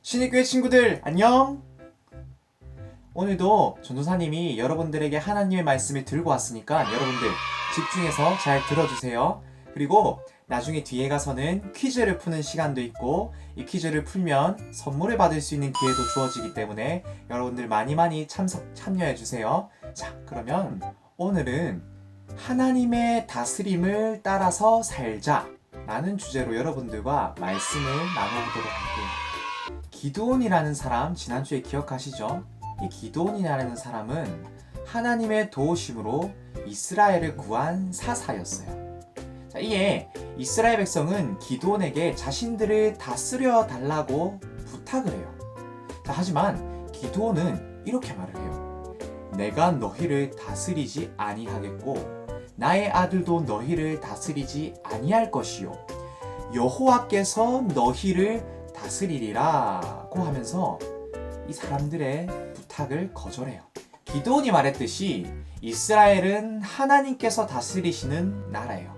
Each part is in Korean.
신입교회 친구들 안녕. 오늘도 전도사님이 여러분들에게 하나님의 말씀을 들고 왔으니까 여러분들 집중해서 잘 들어주세요. 그리고 나중에 뒤에 가서는 퀴즈를 푸는 시간도 있고, 이 퀴즈를 풀면 선물을 받을 수 있는 기회도 주어지기 때문에 여러분들 많이 참여해주세요. 자, 그러면 오늘은 하나님의 다스림을 따라서 살자 라는 주제로 여러분들과 말씀을 나눠보도록 할게요. 기드온이라는 사람 지난주에 기억하시죠? 이 기드온이라는 사람은 하나님의 도우심으로 이스라엘을 구한 사사였어요. 자, 이에 이스라엘 백성은 기드온에게 자신들을 다스려 달라고 부탁을 해요. 자, 하지만 기드온은 이렇게 말을 해요. 내가 너희를 다스리지 아니하겠고 나의 아들도 너희를 다스리지 아니할 것이요 여호와께서 너희를 다스리리라고 하면서 이 사람들의 부탁을 거절해요. 기드온이 말했듯이 이스라엘은 하나님께서 다스리시는 나라예요.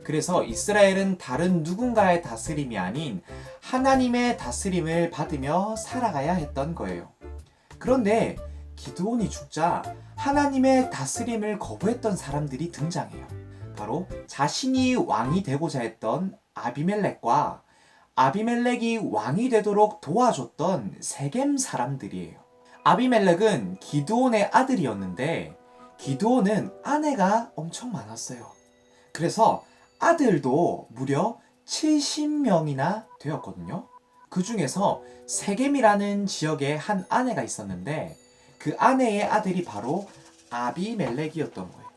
그래서 이스라엘은 다른 누군가의 다스림이 아닌 하나님의 다스림을 받으며 살아가야 했던 거예요. 그런데 기드온이 죽자 하나님의 다스림을 거부했던 사람들이 등장해요. 바로 자신이 왕이 되고자 했던 아비멜렉과 아비멜렉이 왕이 되도록 도와줬던 세겜 사람들이에요. 아비멜렉은 기드온의 아들이었는데 기드온은 아내가 엄청 많았어요. 그래서 아들도 무려 70명이나 되었거든요. 그 중에서 세겜이라는 지역에 한 아내가 있었는데 그 아내의 아들이 바로 아비멜렉이었던 거예요.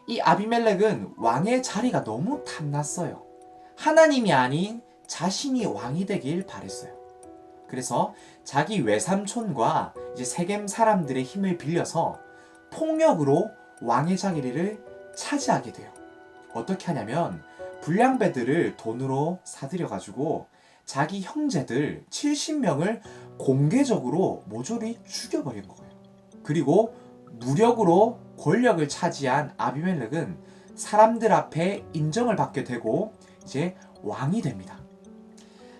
이 아비멜렉은 왕의 자리가 너무 탐났어요. 하나님이 아닌 자신이 왕이 되길 바랬어요. 그래서 자기 외삼촌과 이제 세겜 사람들의 힘을 빌려서 폭력으로 왕의 자리를 차지하게 돼요. 어떻게 하냐면 불량배들을 돈으로 사들여가지고 자기 형제들 70명을 공개적으로 모조리 죽여버린 거예요. 그리고 무력으로 권력을 차지한 아비멜렉은 사람들 앞에 인정을 받게 되고 이제 왕이 됩니다.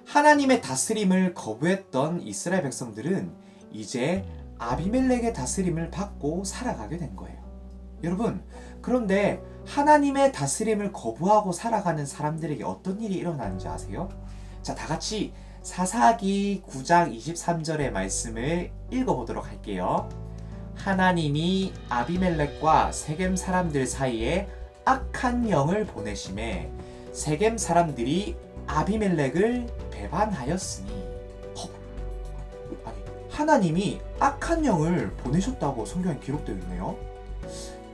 하나님의 다스림을 거부했던 이스라엘 백성들은 이제 아비멜렉의 다스림을 받고 살아가게 된 거예요. 여러분, 그런데 하나님의 다스림을 거부하고 살아가는 사람들에게 어떤 일이 일어나는지 아세요? 자, 다 같이 사사기 9장 23절의 말씀을 읽어보도록 할게요. 하나님이 아비멜렉과 세겜 사람들 사이에 악한 영을 보내심에 세겜 사람들이 아비멜렉을 배반하였으니. 아니, 하나님이 악한 영을 보내셨다고 성경에 기록되어 있네요.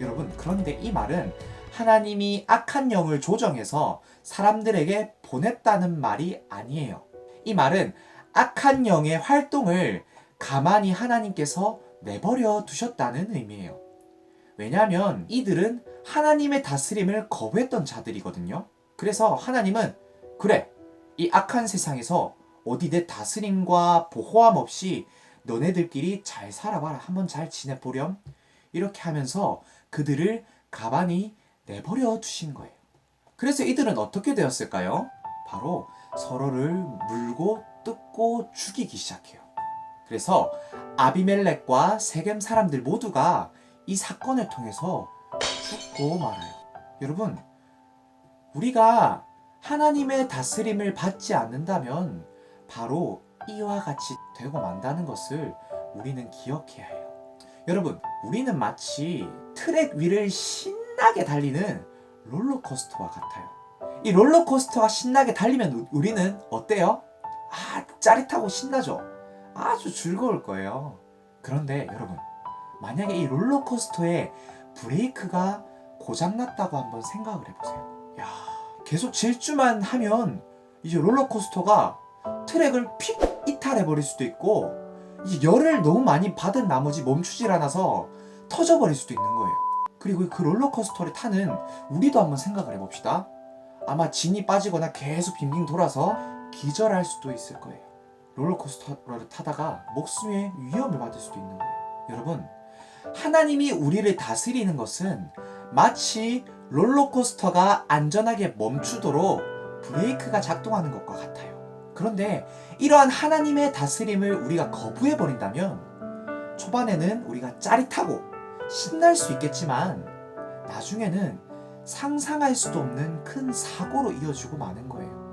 여러분, 그런데 이 말은 하나님이 악한 영을 조정해서 사람들에게 보냈다는 말이 아니에요. 이 말은 악한 영의 활동을 가만히 하나님께서 내버려 두셨다는 의미예요. 왜냐하면 이들은 하나님의 다스림을 거부했던 자들이거든요. 그래서 하나님은 그래, 이 악한 세상에서 어디 내 다스림과 보호함 없이 너네들끼리 잘 살아봐라, 한번 잘 지내보렴, 이렇게 하면서 그들을 가만히 내버려 두신 거예요. 그래서 이들은 어떻게 되었을까요? 바로 서로를 물고 뜯고 죽이기 시작해요. 그래서 아비멜렉과 세겜 사람들 모두가 이 사건을 통해서 죽고 말아요. 여러분, 우리가 하나님의 다스림을 받지 않는다면 바로 이와 같이 되고 만다는 것을 우리는 기억해야 해요. 여러분, 우리는 마치 트랙 위를 신나게 달리는 롤러코스터와 같아요. 이 롤러코스터가 신나게 달리면 우리는 어때요? 짜릿하고 신나죠? 아주 즐거울 거예요. 그런데 여러분, 만약에 이 롤러코스터에 브레이크가 고장났다고 한번 생각을 해보세요. 계속 질주만 하면 이제 롤러코스터가 트랙을 픽 이탈해버릴 수도 있고, 이제 열을 너무 많이 받은 나머지 멈추질 않아서 터져버릴 수도 있는 거예요. 그리고 그 롤러코스터를 타는 우리도 한번 생각을 해봅시다. 아마 진이 빠지거나 계속 빙빙 돌아서 기절할 수도 있을 거예요. 롤러코스터를 타다가 목숨의 위험을 받을 수도 있는 거예요. 여러분, 하나님이 우리를 다스리는 것은 마치 롤러코스터가 안전하게 멈추도록 브레이크가 작동하는 것과 같아요. 그런데 이러한 하나님의 다스림을 우리가 거부해버린다면 초반에는 우리가 짜릿하고 신날 수 있겠지만 나중에는 상상할 수도 없는 큰 사고로 이어지고 마는 거예요.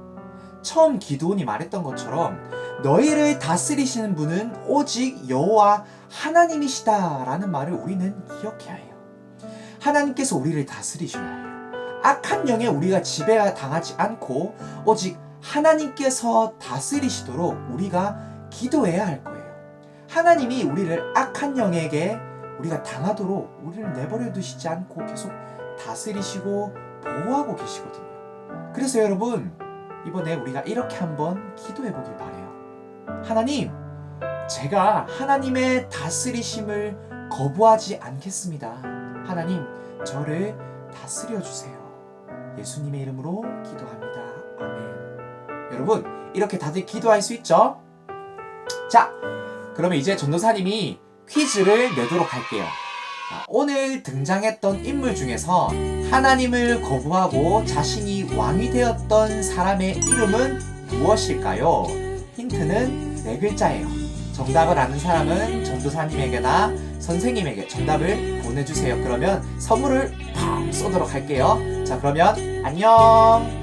처음 기드온이 말했던 것처럼 너희를 다스리시는 분은 오직 여호와 하나님이시다라는 말을 우리는 기억해야 해요. 하나님께서 우리를 다스리셔야 해요. 악한 영에 우리가 지배당하지 않고 오직 하나님께서 다스리시도록 우리가 기도해야 할 거예요. 하나님이 우리를 악한 영에게 우리가 당하도록 우리를 내버려 두시지 않고 계속 다스리시고 보호하고 계시거든요. 그래서 여러분, 이번에 우리가 이렇게 한번 기도해 보길 바래요. 하나님, 제가 하나님의 다스리심을 거부하지 않겠습니다. 하나님, 저를 다스려 주세요. 예수님의 이름으로 기도합니다. 아멘. 여러분, 이렇게 다들 기도할 수 있죠? 자, 그러면 이제 전도사님이 퀴즈를 내도록 할게요. 자, 오늘 등장했던 인물 중에서 하나님을 거부하고 자신이 왕이 되었던 사람의 이름은 무엇일까요? 힌트는 4글자예요. 정답을 아는 사람은 전도사님에게나 선생님에게 정답을 보내주세요. 그러면 선물을 팡 쏘도록 할게요. 자, 그러면 안녕!